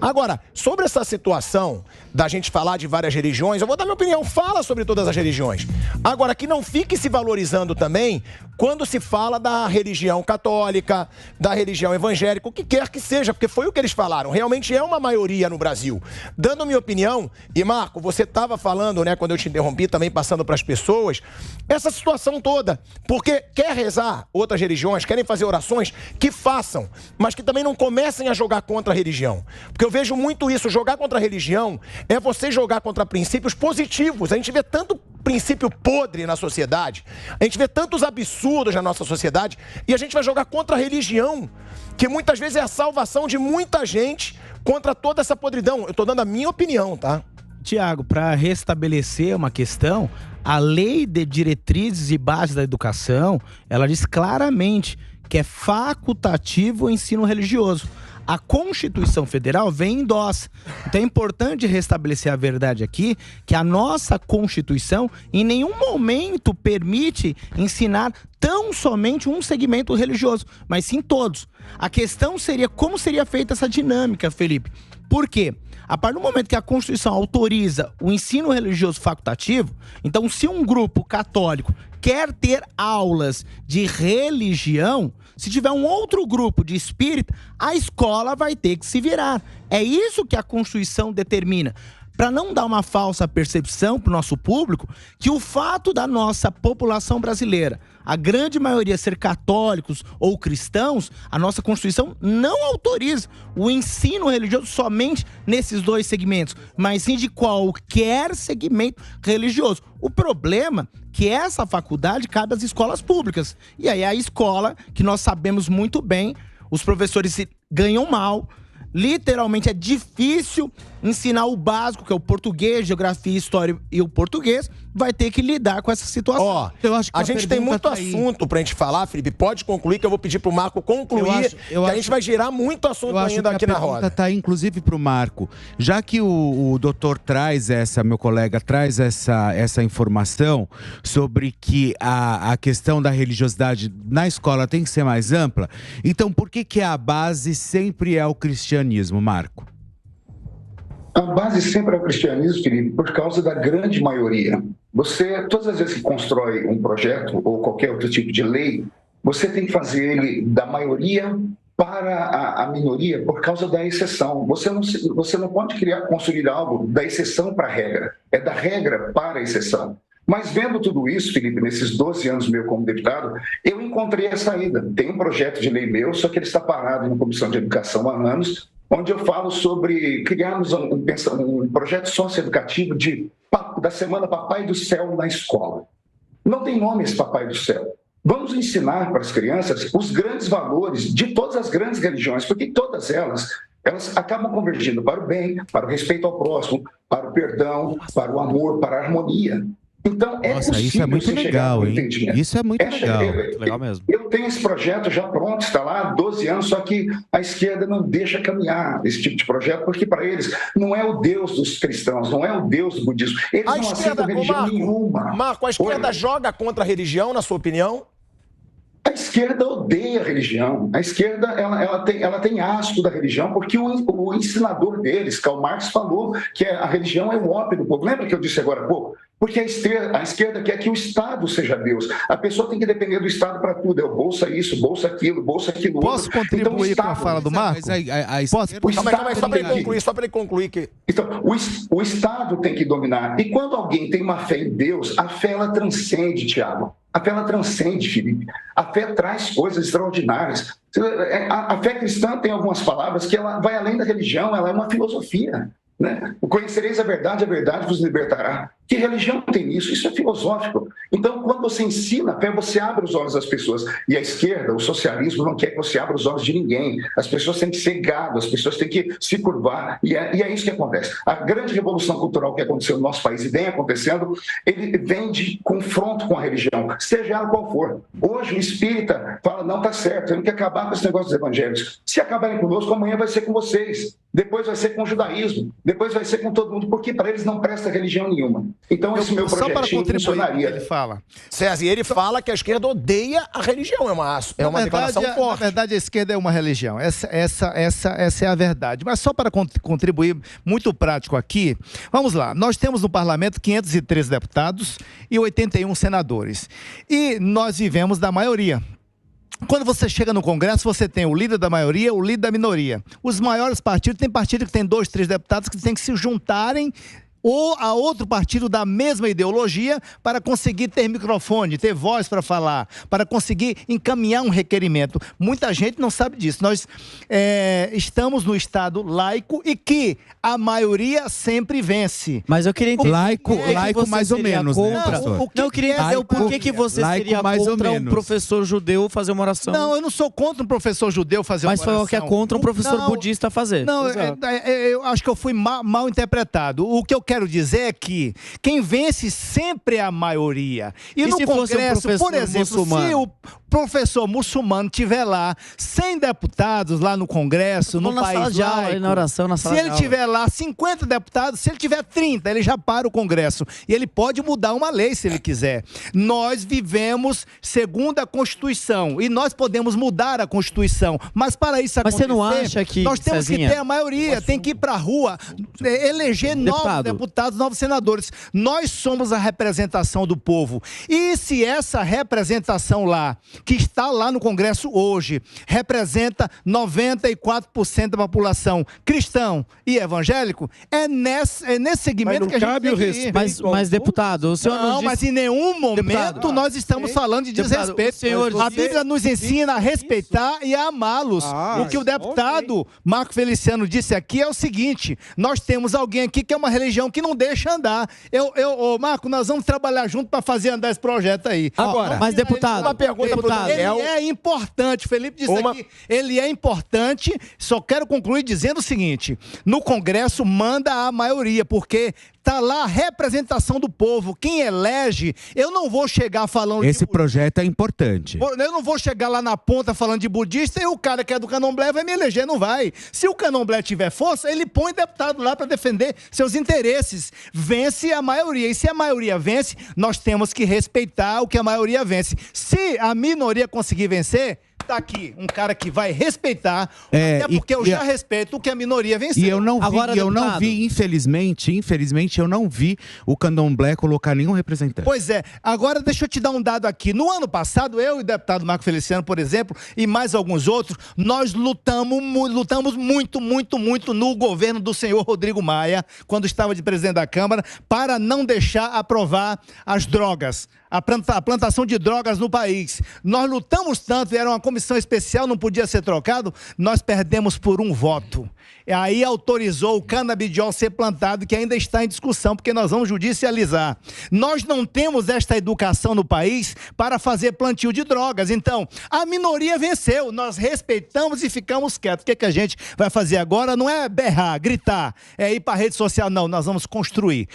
Agora, sobre essa situação da gente falar de várias religiões, eu vou dar minha opinião, fala sobre todas as religiões. Agora, que não fique se valorizando também quando se fala da religião católica, da religião evangélica, o que quer que seja, porque foi o que eles falaram, realmente é uma maioria no Brasil. Dando minha opinião, e Marco, você estava falando, né, quando eu te interrompi, também passando para as pessoas, essa situação toda, porque quer rezar outras religiões, querem fazer orações, que façam, mas que também não comecem a jogar contra a religião. Porque eu vejo muito isso, jogar contra a religião é você jogar contra princípios positivos. A gente vê tanto princípio podre na sociedade, a gente vê tantos absurdos na nossa sociedade, e a gente vai jogar contra a religião, que muitas vezes é a salvação de muita gente contra toda essa podridão. Eu estou dando a minha opinião, tá? Tiago, para restabelecer uma questão, a Lei de Diretrizes e Bases da Educação, ela diz claramente que é facultativo o ensino religioso. A Constituição Federal vem em endossa. Então é importante restabelecer a verdade aqui, que a nossa Constituição em nenhum momento permite ensinar tão somente um segmento religioso, mas sim todos. A questão seria como seria feita essa dinâmica, Felipe. Por quê? A partir do momento que a Constituição autoriza o ensino religioso facultativo, então se um grupo católico quer ter aulas de religião, se tiver um outro grupo de espírita, a escola vai ter que se virar. É isso que a Constituição determina. Para não dar uma falsa percepção para o nosso público, que o fato da nossa população brasileira, a grande maioria ser católicos ou cristãos, a nossa Constituição não autoriza o ensino religioso somente nesses dois segmentos, mas sim de qualquer segmento religioso. O problema é que essa faculdade cabe às escolas públicas. E aí a escola, que nós sabemos muito bem, os professores ganham mal, literalmente é difícil ensinar o básico, que é o português, geografia, história e o português, vai ter que lidar com essa situação. Ó, eu acho que a gente tem muito assunto pra gente falar, Felipe. Pode concluir, que eu vou pedir pro Marco concluir, que a gente vai gerar muito assunto ainda aqui na roda. A pergunta tá aí, inclusive, pro Marco. Já que o doutor traz meu colega traz essa informação sobre que a questão da religiosidade na escola tem que ser mais ampla, então por que a base sempre é o cristianismo, Marco? A base sempre é o cristianismo, Felipe, por causa da grande maioria. Você, todas as vezes que constrói um projeto ou qualquer outro tipo de lei, você tem que fazer ele da maioria para a minoria por causa da exceção. Você não pode construir algo da exceção para a regra, é da regra para a exceção. Mas vendo tudo isso, Felipe, nesses 12 anos meu como deputado, eu encontrei a saída. Tem um projeto de lei meu, só que ele está parado na Comissão de Educação há anos, onde eu falo sobre criarmos um projeto socioeducativo da Semana Papai do Céu na escola. Não tem nome esse Papai do Céu. Vamos ensinar para as crianças os grandes valores de todas as grandes religiões, porque todas elas acabam convergindo para o bem, para o respeito ao próximo, para o perdão, para o amor, para a harmonia. Então, Nossa, isso é muito legal, hein? Isso é muito legal. Legal mesmo. Eu tenho esse projeto já pronto, está lá há 12 anos, só que a esquerda não deixa caminhar esse tipo de projeto, porque para eles não é o Deus dos cristãos, não é o Deus do budismo. Eles não aceitam religião nenhuma. Marco, a esquerda joga contra a religião, na sua opinião? A esquerda odeia a religião. A esquerda ela tem asco da religião, porque o ensinador deles, Karl Marx, falou que a religião é o ópio do povo. Lembra que eu disse agora há pouco? Porque a esquerda quer que o Estado seja Deus. A pessoa tem que depender do Estado para tudo. É o bolsa isso, bolsa aquilo outro. Posso contribuir com a fala do Marco? Calma aí, só para ele concluir. Então, o Estado tem que dominar. E quando alguém tem uma fé em Deus, a fé ela transcende, Tiago. A fé ela transcende, Felipe. A fé traz coisas extraordinárias. A fé cristã tem algumas palavras que ela vai além da religião, ela é uma filosofia. Né? Conhecereis a verdade vos libertará. Que religião tem isso? Isso é filosófico. Então, quando você ensina a fé, você abre os olhos das pessoas. E a esquerda, o socialismo, não quer que você abra os olhos de ninguém. As pessoas têm que ser gado, as pessoas têm que se curvar. E é isso que acontece. A grande revolução cultural que aconteceu no nosso país e vem acontecendo, ele vem de confronto com a religião, seja ela qual for. Hoje o espírita fala, não, tá certo, temos que acabar com esse negócio dos evangélicos. Se acabarem conosco, amanhã vai ser com vocês. Depois vai ser com o judaísmo. Depois vai ser com todo mundo, porque para eles não presta religião nenhuma. Então, esse meu Só para projetinho contribuir, funcionaria. ele fala. César, e ele fala que a esquerda odeia a religião. É uma declaração Na forte. verdade, a esquerda é uma religião. Essa é a verdade. Mas só para contribuir muito prático aqui, vamos lá. Nós temos no parlamento 503 deputados e 81 senadores. E nós vivemos da maioria. Quando você chega no Congresso, você tem o líder da maioria, o líder da minoria. Os maiores partidos, tem partido que tem 2, 3 deputados que têm que se juntarem ou a outro partido da mesma ideologia para conseguir ter microfone, ter voz para falar, para conseguir encaminhar um requerimento. Muita gente não sabe disso. Nós estamos no Estado laico e que a maioria sempre vence. Mas eu queria entender... Laico mais ou menos, né, pastor? Eu queria entender o porquê que você seria contra um professor judeu fazer uma oração. Não, eu não sou contra um professor judeu fazer uma oração. Mas foi o que é contra um professor budista fazer. Não, eu acho que eu fui mal interpretado. O que eu quero dizer é que quem vence sempre é a maioria. E no Congresso, por exemplo, se o professor muçulmano estiver lá, 100 deputados lá no Congresso, no país laico, se ele tiver lá 50 deputados, se ele tiver 30, ele já para o Congresso. E ele pode mudar uma lei se ele quiser. Nós vivemos segundo a Constituição e nós podemos mudar a Constituição. Mas para isso acontecer, você não acha que, nós temos Cezinha, que ter a maioria, tem que ir para a rua, eleger novos deputados, novos senadores. Nós somos a representação do povo. E se essa representação lá, que está lá no Congresso hoje, representa 94% da população cristão e evangélico, é nesse segmento que a gente tem que ir. Mas deputado, o senhor não disse... mas em nenhum momento nós estamos falando de desrespeito. A Bíblia nos ensina a respeitar e a amá-los. O que o deputado Marco Feliciano disse aqui é o seguinte: nós temos alguém aqui que é uma religião que não deixa andar. Marco, nós vamos trabalhar junto para fazer andar esse projeto aí. Agora, mas deputado, uma pergunta pro Daniel. Ele é importante, Felipe disse aqui, ele é importante, só quero concluir dizendo o seguinte: no Congresso manda a maioria, porque está lá a representação do povo. Quem elege, eu não vou chegar falando Esse projeto é importante. Eu não vou chegar lá na ponta falando de budista e o cara que é do candomblé vai me eleger, não vai. Se o candomblé tiver força, ele põe deputado lá para defender seus interesses. Vence a maioria. E se a maioria vence, nós temos que respeitar o que a maioria vence. Se a minoria conseguir vencer, tá aqui um cara que vai respeitar, até porque eu já respeito o que a minoria venceu. E eu não vi, infelizmente, eu não vi o candomblé colocar nenhum representante. Pois é. Agora deixa eu te dar um dado aqui. No ano passado, eu e o deputado Marco Feliciano, por exemplo, e mais alguns outros, nós lutamos muito no governo do senhor Rodrigo Maia, quando estava de presidente da Câmara, para não deixar aprovar as drogas, a plantação de drogas no país. Nós lutamos tanto, era uma comissão especial, não podia ser trocado, nós perdemos por um voto. E aí autorizou o canabidiol ser plantado, que ainda está em discussão, porque nós vamos judicializar. Nós não temos esta educação no país para fazer plantio de drogas. Então, a minoria venceu, nós respeitamos e ficamos quietos. O que a gente vai fazer agora não é berrar, gritar, é ir para a rede social, não. Nós vamos construir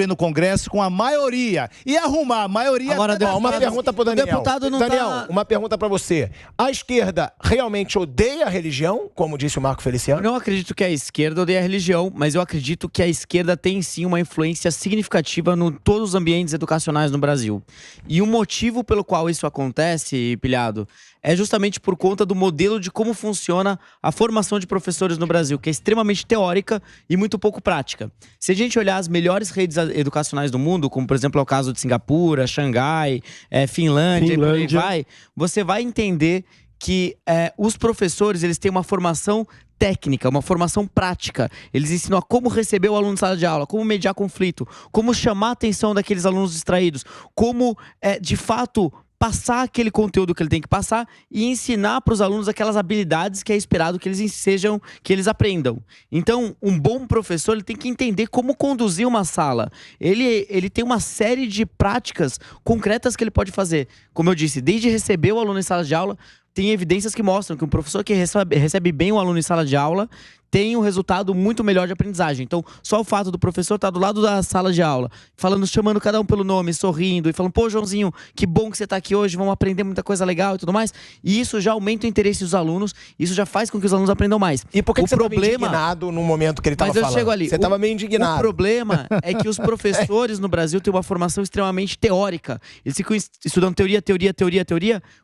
no Congresso com a maioria e arrumar a maioria. Agora, uma pergunta para o Daniel. Daniel, uma pergunta para você. A esquerda realmente odeia a religião, como disse o Marco Feliciano? Eu não acredito que a esquerda odeia a religião, mas eu acredito que a esquerda tem sim uma influência significativa em todos os ambientes educacionais no Brasil. E o motivo pelo qual isso acontece, Pilhado, é justamente por conta do modelo de como funciona a formação de professores no Brasil, que é extremamente teórica e muito pouco prática. Se a gente olhar as melhores redes educacionais do mundo, como por exemplo é o caso de Singapura, Xangai, Finlândia, e por aí vai, você vai entender que os professores, eles têm uma formação técnica, uma formação prática. Eles ensinam a como receber o aluno na sala de aula, como mediar conflito, como chamar a atenção daqueles alunos distraídos, como, de fato, passar aquele conteúdo que ele tem que passar e ensinar para os alunos aquelas habilidades que é esperado que eles aprendam. Então, um bom professor, ele tem que entender como conduzir uma sala. Ele tem uma série de práticas concretas que ele pode fazer. Como eu disse, desde receber o aluno em sala de aula, tem evidências que mostram que um professor que recebe bem o aluno em sala de aula tem um resultado muito melhor de aprendizagem. Então, só o fato do professor estar do lado da sala de aula, falando, chamando cada um pelo nome, sorrindo e falando, pô, Joãozinho, que bom que você está aqui hoje, vamos aprender muita coisa legal e tudo mais. E isso já aumenta o interesse dos alunos, isso já faz com que os alunos aprendam mais. E por que você estava indignado no momento que ele estava falando? Mas eu chego ali. Você estava meio indignado. O problema é que os professores no Brasil têm uma formação extremamente teórica. Eles ficam estudando teoria.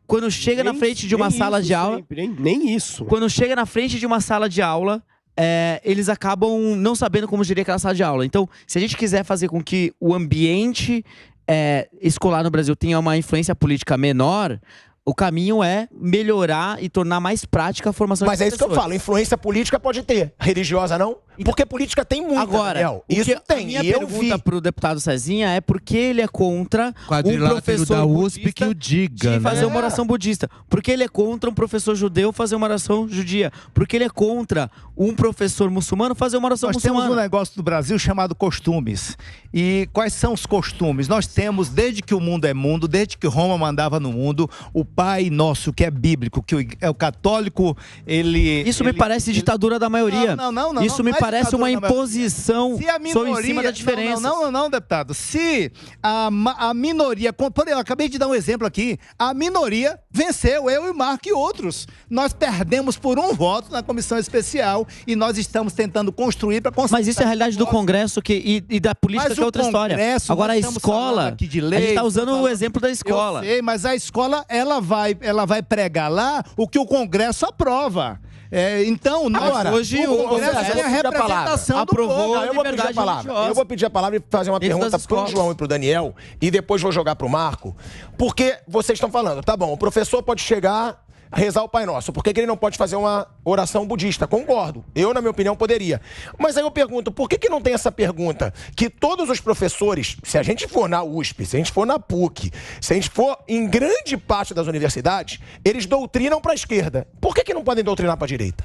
Quando chega na frente de uma sala de aula... Nem isso. Quando chega na frente de uma sala de aula... eles acabam não sabendo como gerir aquela sala de aula. Então, se a gente quiser fazer com que o ambiente escolar no Brasil tenha uma influência política menor, o caminho é melhorar e tornar mais prática a formação Mas de é isso que eu falo, influência política pode ter, religiosa não? Porque política tem muita, agora, Daniel. Isso tem, a minha e eu pergunta vi. pro deputado Cezinha é por que ele é contra um Quadrilátero professor da USP budista que o diga, de fazer né? uma oração budista. Por que ele é contra um professor judeu fazer uma oração judia? Por que ele é contra um professor muçulmano fazer uma oração Nós muçulmana? temos um negócio do Brasil chamado costumes. E quais são os costumes? Nós temos, desde que o mundo é mundo, desde que Roma mandava no mundo, o Pai Nosso, que é bíblico, que é o católico, ele... Isso me parece ditadura da maioria. Não. Isso me não é parece uma ditadura da maioria. imposição Se a minoria, em cima da diferença. Não, deputado. Se a minoria, eu acabei de dar um exemplo aqui, a minoria venceu, eu e o Marco e outros. Nós perdemos por um voto na comissão especial e nós estamos tentando construir para construir. Mas isso é a realidade do Congresso e da política, que é outra história. Agora a escola, aqui de lei, a gente está usando o exemplo da escola. Eu sei, mas a escola, ela vai pregar lá o que o Congresso aprova. Então, Agora, hoje o Congresso tem a representação do povo. aprovou Não, eu vou pedir a liberdade palavra. religiosa. Eu vou pedir a palavra e fazer uma Dentro pergunta das pro escolas. João e pro Daniel e depois vou jogar pro Marco. Porque vocês estão falando, tá bom, o professor pode chegar, rezar o Pai Nosso. Por que ele não pode fazer uma oração budista? Concordo. Eu, na minha opinião, poderia. Mas aí eu pergunto, por que não tem essa pergunta? Que todos os professores, se a gente for na USP, se a gente for na PUC, se a gente for em grande parte das universidades, eles doutrinam para a esquerda. Por que não podem doutrinar para a direita?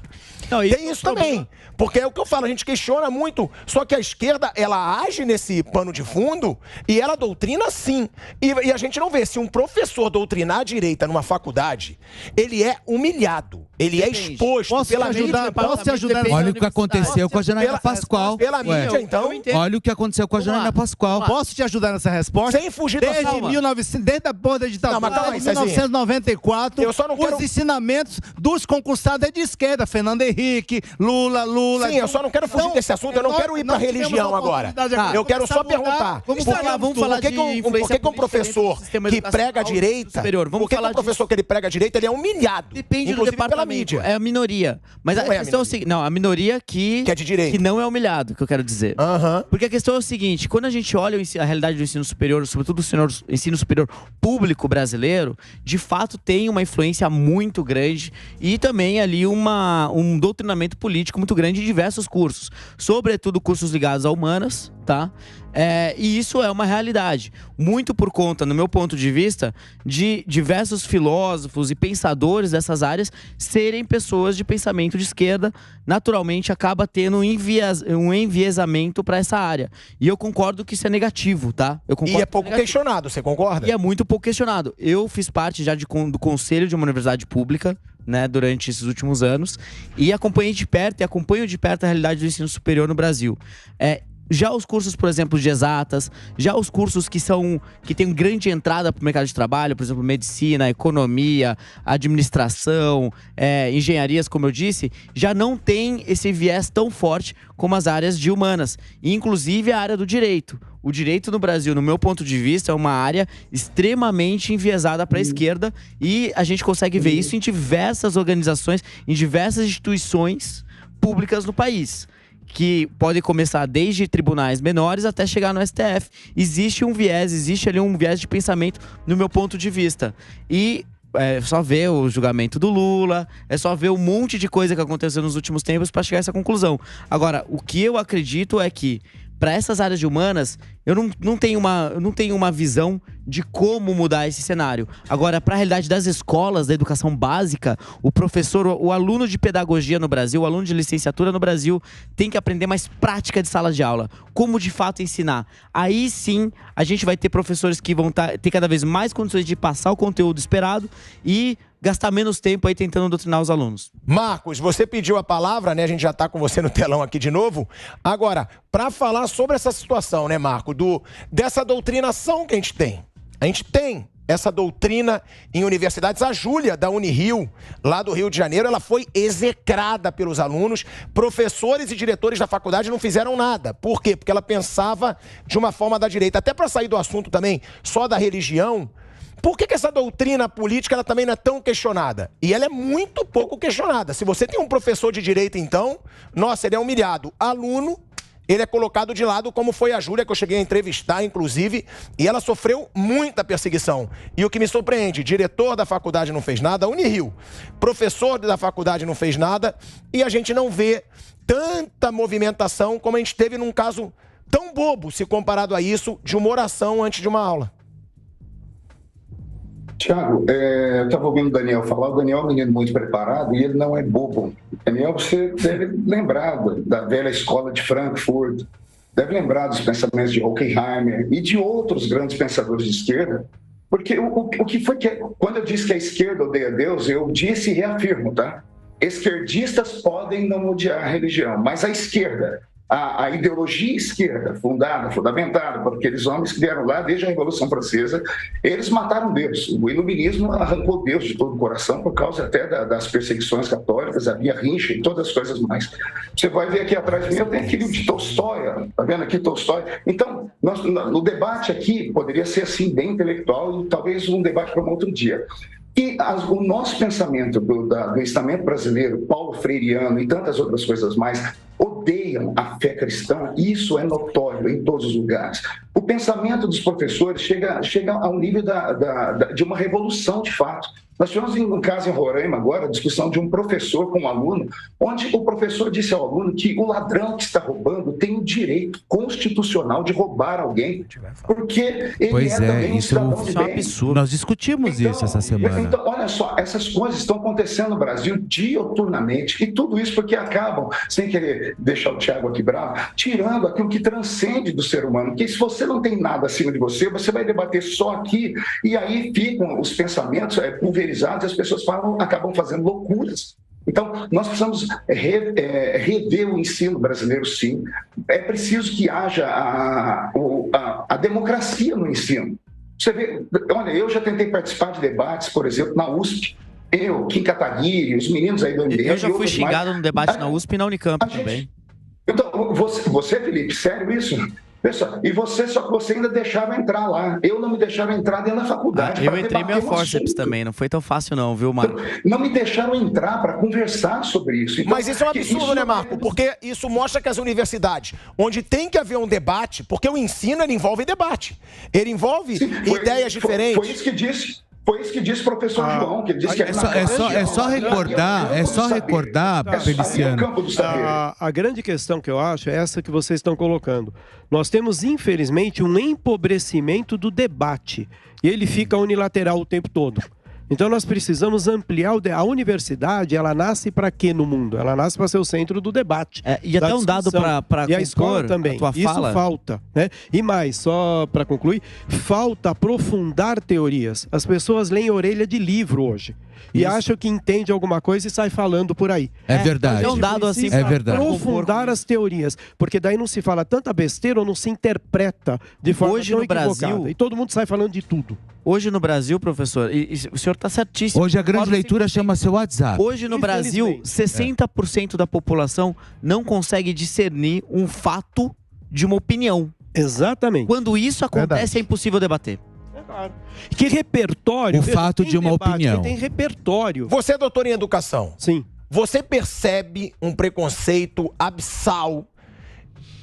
Não, Tem isso também. Porque é o que eu falo, a gente questiona muito. Só que a esquerda, ela age nesse pano de fundo e ela doutrina sim. E a gente não vê. Se um professor doutrinar a direita numa faculdade, ele é humilhado. Ele é exposto Posso te ajudar? Posso te ajudar? Olha o que aconteceu com a Janaína Pela- Pascoal. Pela Ué, mídia, então. olha o que aconteceu com a Vamos lá. Janaína Pascoal. Posso te ajudar nessa resposta? Sem fugir da Desde calma. 1900, desde a porra da ditadura, Não, mas calma aí, desde 1994, Eu só não quero- os ensinamentos dos concursados é de esquerda. Fernando Henrique, Lula. Sim, eu só não quero fugir desse assunto, eu não quero ir pra religião agora. Eu quero só perguntar. Vamos por falar- vamos que falar por que de que um influência professor política dentro do sistema que prega a educacional direita, superior? Vamos por que falar um professor que ele prega a direita, ele é humilhado? Depende do inclusive pela departamento. mídia. É a minoria. Mas Não a é a questão é o minoria. seguinte. Não, a minoria que é de direita. que não é humilhado, que eu quero dizer. Aham. Porque a questão é o seguinte, quando a gente olha a realidade do ensino superior, sobretudo do ensino superior público brasileiro, de fato tem uma influência muito grande e também ali um doutrinamento político muito grande em diversos cursos, sobretudo cursos ligados a humanas, tá? E isso é uma realidade, muito por conta, no meu ponto de vista, de diversos filósofos e pensadores dessas áreas serem pessoas de pensamento de esquerda, naturalmente acaba tendo um enviesamento para essa área. E eu concordo que isso é negativo, tá? Eu concordo E é que pouco negativo. questionado, você concorda? E é muito pouco questionado. Eu fiz parte já do conselho de uma universidade pública, né, durante esses últimos anos, e acompanhei de perto e acompanho de perto a realidade do ensino superior no Brasil. Já os cursos, por exemplo, de exatas, já os cursos que têm grande entrada para o mercado de trabalho, por exemplo, medicina, economia, administração, engenharias, como eu disse, já não tem esse viés tão forte como as áreas de humanas, e inclusive a área do direito. O direito no Brasil, no meu ponto de vista, é uma área extremamente enviesada para a esquerda, e a gente consegue ver isso em diversas organizações, em diversas instituições públicas no país, que pode começar desde tribunais menores até chegar no STF. Existe ali um viés de pensamento no meu ponto de vista. E é só ver o julgamento do Lula, é só ver um monte de coisa que aconteceu nos últimos tempos para chegar a essa conclusão. Agora, o que eu acredito é que para essas áreas de humanas, eu não tenho uma visão de como mudar esse cenário. Agora, para a realidade das escolas, da educação básica, o professor, o aluno de pedagogia no Brasil, o aluno de licenciatura no Brasil, tem que aprender mais prática de sala de aula. Como de fato ensinar. Aí sim, a gente vai ter professores que vão ter cada vez mais condições de passar o conteúdo esperado e gastar menos tempo aí tentando doutrinar os alunos. Marcos, você pediu a palavra, né? A gente já está com você no telão aqui de novo. Agora, para falar sobre essa situação, né, Marco, dessa doutrinação que a gente tem. A gente tem essa doutrina em universidades. A Júlia, da Unirio, lá do Rio de Janeiro, ela foi execrada pelos alunos. Professores e diretores da faculdade não fizeram nada. Por quê? Porque ela pensava de uma forma da direita. Até para sair do assunto também, só da religião, por que essa doutrina política ela também não é tão questionada? E ela é muito pouco questionada. Se você tem um professor de direita, então, nossa, ele é humilhado. Aluno, ele é colocado de lado, como foi a Júlia, que eu cheguei a entrevistar, inclusive, e ela sofreu muita perseguição. E o que me surpreende, diretor da faculdade não fez nada, Unirio, professor da faculdade não fez nada, e a gente não vê tanta movimentação como a gente teve num caso tão bobo, se comparado a isso, de uma oração antes de uma aula. Tiago, eu estava ouvindo o Daniel falar. O Daniel é um menino muito preparado e ele não é bobo. Daniel, você deve lembrar da velha escola de Frankfurt, deve lembrar dos pensamentos de Horkheimer e de outros grandes pensadores de esquerda, porque o que foi que... Quando eu disse que a esquerda odeia Deus, eu disse e reafirmo, tá? Esquerdistas podem não odiar a religião, mas a esquerda... A ideologia esquerda, fundamentada por aqueles homens que vieram lá desde a Revolução Francesa, eles mataram Deus. O iluminismo arrancou Deus de todo o coração por causa até das perseguições católicas, havia rincha e todas as coisas mais. Você vai ver aqui atrás de mim, eu tenho aquele de Tolstói, tá vendo aqui Tolstói? Então, no debate aqui poderia ser assim, bem intelectual e talvez um debate para um outro dia. E o nosso pensamento do ensinamento brasileiro, Paulo Freireano e tantas outras coisas mais, odeiam a fé cristã, e isso é notório em todos os lugares. O pensamento dos professores chega ao nível de uma revolução de fato. Nós tivemos um caso em Roraima agora, a discussão de um professor com um aluno, onde o professor disse ao aluno que o ladrão que está roubando tem o direito constitucional de roubar alguém, porque ele também um cidadão de bem. É um absurdo. Nós discutimos isso essa semana. Então, olha só, essas coisas estão acontecendo no Brasil dioturnamente, e tudo isso porque acabam, sem querer deixar o Tiago aqui bravo, tirando aquilo que transcende do ser humano, porque se você não tem nada acima de você, você vai debater só aqui, e aí ficam os pensamentos pulverizados, e as pessoas acabam fazendo loucuras. Então, nós precisamos rever o ensino brasileiro, sim. É preciso que haja a democracia no ensino. Você vê, olha, eu já tentei participar de debates, por exemplo, na USP. Kim Kataguiri, os meninos aí do MBL. Eu já fui xingado no debate na USP e na Unicamp também. Então, você, Felipe, sério isso? Pessoal, e só que você ainda deixava entrar lá. Eu não me deixava entrar dentro da faculdade. Eu entrei meio forceps também, não foi tão fácil não, viu, Marco? Não me deixaram entrar para conversar sobre isso. Então, mas isso é um absurdo, né, Marco? Porque isso mostra que as universidades, onde tem que haver um debate, porque o ensino ele envolve debate. Ele envolve ideias diferentes. Foi isso que disse. Foi isso que disse o professor João, que ele disse que é só recordar, Feliciano. A grande questão que eu acho é essa que vocês estão colocando. Nós temos, infelizmente, um empobrecimento do debate. E ele fica unilateral o tempo todo. Então nós precisamos ampliar a universidade, ela nasce para quê no mundo? Ela nasce para ser o centro do debate. E até um dado para e a escola também. Isso falta, né? E mais, só para concluir, falta aprofundar teorias. As pessoas leem orelha de livro hoje. E acham que entende alguma coisa e sai falando por aí. É verdade. É um dado assim. É verdade. Aprofundar as teorias, porque daí não se fala tanta besteira ou não se interpreta de forma hoje tão no equivocada. Brasil, e todo mundo sai falando de tudo. Hoje no Brasil, professor, e o senhor está certíssimo. Hoje a grande leitura chama seu WhatsApp. Hoje no Brasil, 60% da população não consegue discernir um fato de uma opinião. Exatamente. Quando isso acontece, é impossível debater. Claro. Que repertório? O fato de uma opinião. Tem repertório. Você é doutor em educação. Sim. Você percebe um preconceito abissal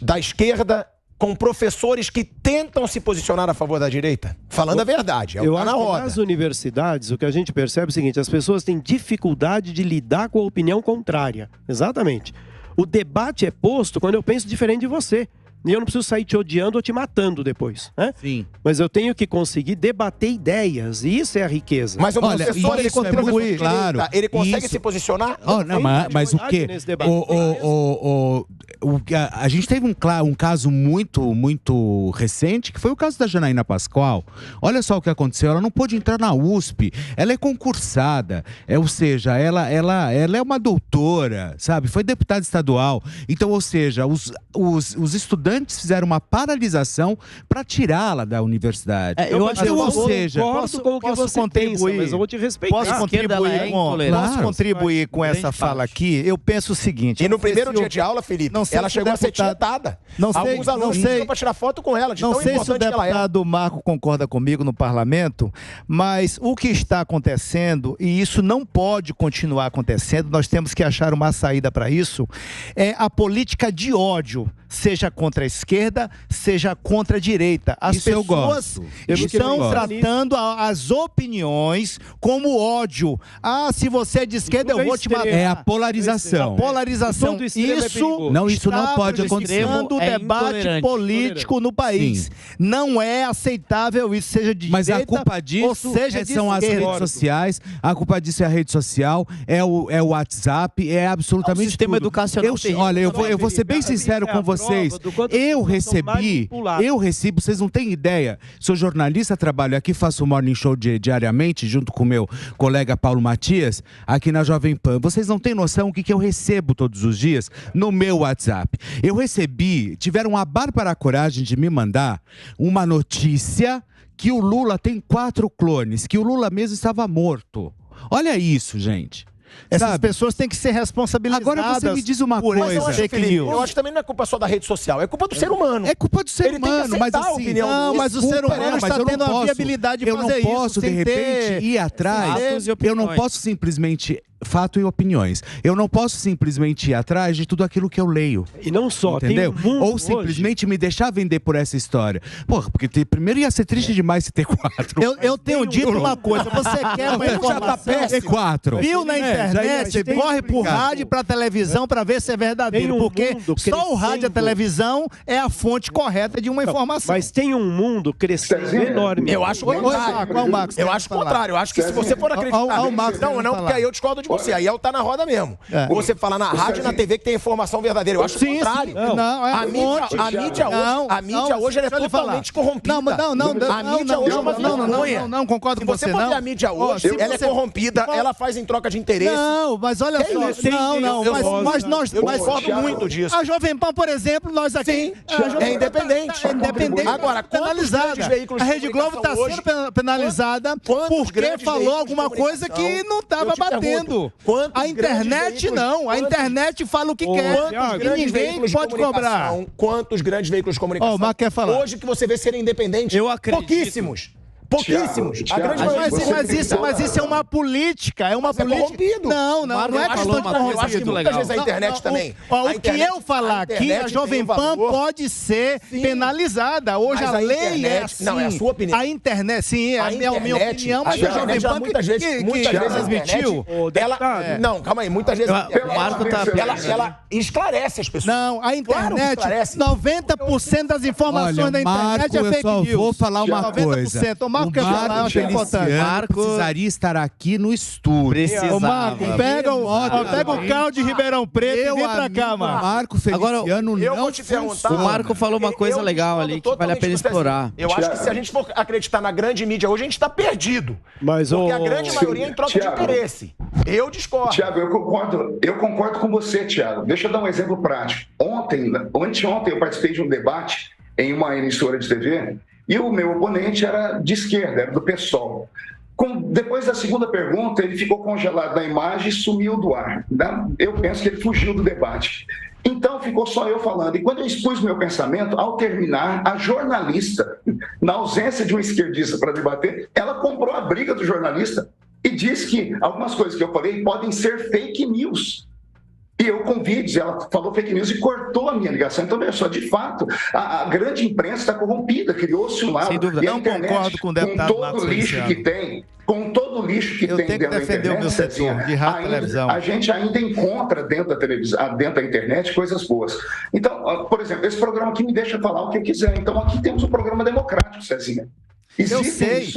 da esquerda com professores que tentam se posicionar a favor da direita? Falando a verdade, eu acho que nas universidades o que a gente percebe é o seguinte: as pessoas têm dificuldade de lidar com a opinião contrária. Exatamente. O debate é posto quando eu penso diferente de você. E eu não preciso sair te odiando ou te matando depois, né? Sim. Mas eu tenho que conseguir debater ideias, e isso é a riqueza. Mas o Olha, professor, ele isso é contribui, muito claro. Ele consegue Isso. se posicionar? Oh, não, mas o quê? nesse debate. A gente teve um caso muito recente, que foi o caso da Janaína Pascoal. Olha só o que aconteceu, ela não pôde entrar na USP, ela é concursada, ou seja, ela é uma doutora, sabe? Foi deputada estadual. Então, ou seja, os estudantes fizeram uma paralisação para tirá-la da universidade. Eu acho que concordo com o que você pensa, mas eu vou te respeitar. Posso contribuir com essa fala aqui? Eu penso o seguinte... E no primeiro dia de aula, Felipe, ela chegou a ser tietada. Alguns alunos pediram para tirar foto com ela, de tão importante que ela é. Não sei se o deputado Marco concorda comigo no parlamento, mas o que está acontecendo, e isso não pode continuar acontecendo, nós temos que achar uma saída para isso, é a política de ódio, seja contra a esquerda, seja contra a direita. As Isso eu pessoas gosto. estão tratando as opiniões como ódio. Ah, se você é de esquerda, eu vou te matar. É a polarização. A polarização. Todo extremo é Isso perigoso. Não, isso não está pode acontecer. prejudicando o É debate intolerante. político no país. Sim. Não é aceitável isso, seja de Mas direita a culpa ou disso seja de são as esquerda. redes sociais, a culpa disso é a rede social, é o WhatsApp, é absolutamente o sistema tudo. educacional terrível. Olha, eu vou ser bem sincero com vocês. Eu recebi, vocês não têm ideia. Sou jornalista, trabalho aqui, faço o Morning Show diariamente, junto com o meu colega Paulo Matias, aqui na Jovem Pan. Vocês não têm noção o que eu recebo todos os dias no meu WhatsApp. Eu recebi, tiveram a bárbara coragem de me mandar uma notícia que o Lula tem 4 clones, que o Lula mesmo estava morto. Olha isso, gente. Essas pessoas têm que ser responsabilizadas. Agora você me diz uma coisa. Eu acho, Felipe, eu acho que também não é culpa só da rede social, é culpa do ser humano. É culpa do ser Ele tem que humano, mas aceitar a assim, opinião Não, mas o ser humano está tendo a viabilidade de fazer isso. Eu não posso, de repente, ir atrás. Eu não posso simplesmente... Fato e opiniões. Eu não posso simplesmente ir atrás de tudo aquilo que eu leio. E não só, entendeu? tem um mundo Ou simplesmente me deixar vender por essa história. Porra, porque primeiro ia ser triste demais se ter 4. Eu tenho dito uma coisa, você quer uma informação, ter 4. viu na internet, corre pro rádio e pra televisão pra ver se é verdadeiro, porque só o rádio e a televisão é a fonte correta de uma informação. Mas tem um mundo crescendo enorme. Eu acho o contrário. Eu acho o contrário. Eu acho que se você for acreditar... Não, porque aí eu discordo de você. Aí é o tá na roda mesmo. Você fala na rádio e na TV que tem informação verdadeira. Eu acho o contrário. A mídia hoje ela é totalmente corrompida. A mídia hoje é uma vergonha. Não, concordo com você, não. Se você for ver a mídia hoje, ela é corrompida, ela faz em troca de interesse. Não, mas olha só. Mas nós... Eu discordo muito disso. A Jovem Pan, por exemplo, nós aqui... É independente. Agora, penalizada. A Rede Globo está sendo penalizada porque falou alguma coisa que não estava batendo. A internet não. A internet fala o que quer. E ninguém pode cobrar. Quantos grandes veículos de comunicação o Marco quer falar. hoje que você vê serem independentes? Eu acredito. Pouquíssimos. A grande maioria. Mas isso é uma política. É uma política. Corrompido. Não é questão de corrompido. Eu acho que muitas vezes a internet também. O que eu falar aqui, a Jovem Pan pode ser penalizada. Hoje a lei é assim. Não, é a sua opinião. A internet, sim, é a minha opinião, mas a Jovem Pan muitas vezes transmitiu. Não, calma aí. Muitas vezes ela esclarece as pessoas. Não, a internet, 90% das informações da internet é fake news. Eu só vou falar uma coisa. O Marco precisaria estar aqui no estúdio. Ô Marco, pega o carro de Ribeirão Preto e vem pra cá, Marco. Marco Feliciano eu vou te perguntar. O Marco falou uma coisa legal ali que vale a pena explorar. Eu acho que se a gente for acreditar na grande mídia hoje, a gente tá perdido. Porque a grande maioria é em troca de interesse. Eu discordo. Tiago, eu concordo com você, Tiago. Deixa eu dar um exemplo prático. Anteontem eu participei de um debate em uma emissora de TV e o meu oponente era de esquerda, era do PSOL. Depois da segunda pergunta, ele ficou congelado na imagem e sumiu do ar. Eu penso que ele fugiu do debate. Então, ficou só eu falando. E quando eu expus meu pensamento, ao terminar, a jornalista, na ausência de um esquerdista para debater, ela comprou a briga do jornalista e disse que algumas coisas que eu falei podem ser fake news. E eu com vídeos, ela falou fake news e cortou a minha ligação. Então, olha só, de fato, a grande imprensa está corrompida, criou-se um lado. Sem dúvida, e a não internet, concordo com o deputado com Marcos todo o lixo Feliciano. que tem, com todo o lixo que Eu tem tenho que dentro da defender internet, o meu setor Cezinha, de rádio e televisão. a gente ainda encontra dentro da televisão, dentro da internet, coisas boas. Então, por exemplo, esse programa aqui me deixa falar o que eu quiser. Então, aqui temos um programa democrático, Cezinha. Eu sei,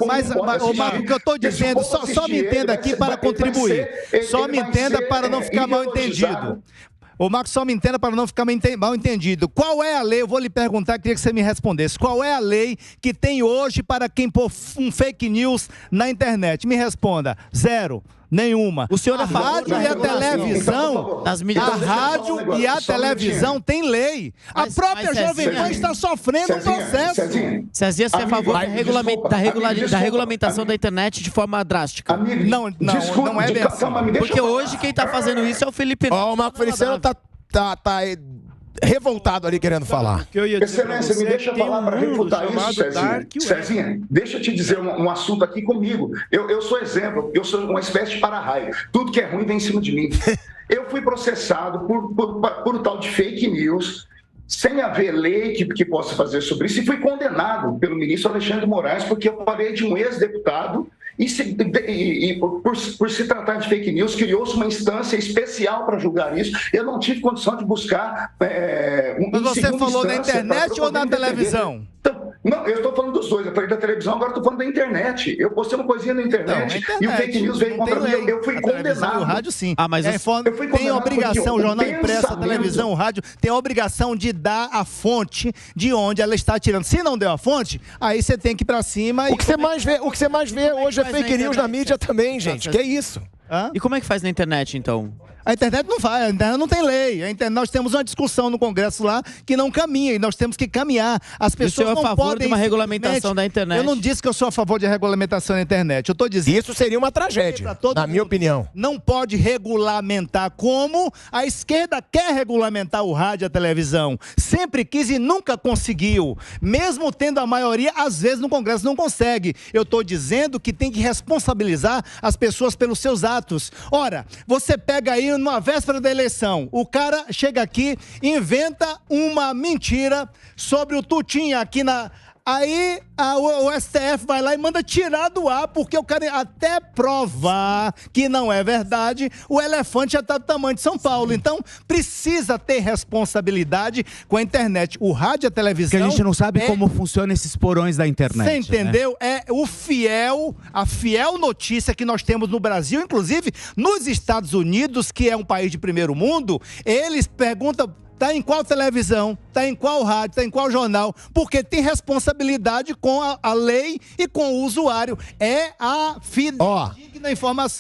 mas ô Marco, o que eu estou dizendo, só me entenda aqui para contribuir. Só me entenda para não ficar mal entendido. Ô Marcos, só me entenda para não ficar mal entendido. Qual é a lei, eu vou lhe perguntar, queria que você me respondesse, qual é a lei que tem hoje para quem pôr um fake news na internet? Me responda, zero. Nenhuma. O senhor a rádio e a televisão, a rádio e a televisão tem lei. A própria Jovem Pan está sofrendo um processo. Cezinha, você é a favor da regulamentação da internet de forma drástica? Não é bem assim. Porque hoje quem está fazendo isso é o Felipe Neto. Ó, o Marco Feliciano tá revoltado ali querendo falar. Excelência, me deixa falar para refutar isso, Cezinha. Deixa eu te dizer um assunto aqui comigo. Eu sou exemplo, eu sou uma espécie de para-raio. Tudo que é ruim vem em cima de mim. Eu fui processado por tal de fake news, sem haver lei que possa fazer sobre isso, e fui condenado pelo ministro Alexandre de Moraes, porque eu falei de um ex-deputado. E por se tratar de fake news, criou-se uma instância especial para julgar isso. Eu não tive condição de buscar Mas você falou na internet ou na televisão? Então, não, eu estou falando dos dois. Eu falei da televisão, agora estou falando da internet. Eu postei uma coisinha na internet, e o fake news veio contra mim. Eu fui condenado. O rádio, sim. Mas tem obrigação, o jornal impresso, a televisão, o rádio, tem a obrigação de dar a fonte de onde ela está tirando. Se não deu a fonte, aí você tem que ir para cima. O que você mais vê hoje é fake news na mídia também, gente. Que é isso? E como é que faz na internet, então? A internet não vai, a internet não tem lei. Nós temos uma discussão no Congresso lá que não caminha, e nós temos que caminhar. As pessoas não podem... O senhor é a favor de uma regulamentação da internet? Eu não disse que eu sou a favor de regulamentação da internet. Eu estou dizendo... Isso seria uma tragédia, na minha opinião. Não pode regulamentar como a esquerda quer regulamentar o rádio e a televisão. Sempre quis e nunca conseguiu. Mesmo tendo a maioria, às vezes no Congresso não consegue. Eu estou dizendo que tem que responsabilizar as pessoas pelos seus atos. Ora, você pega aí numa véspera da eleição, o cara chega aqui, inventa uma mentira sobre o Tutinha aqui na... Aí o STF vai lá e manda tirar do ar, porque o cara, até provar que não é verdade, o elefante já está do tamanho de São Paulo. Então, precisa ter responsabilidade com a internet. O rádio e a televisão... Porque a gente não sabe como funcionam esses porões da internet. Você entendeu? Né? É a fiel notícia que nós temos no Brasil, inclusive nos Estados Unidos, que é um país de primeiro mundo, eles perguntam... Está em qual televisão, está em qual rádio, está em qual jornal, porque tem responsabilidade com a lei e com o usuário. É a fidedigna informação.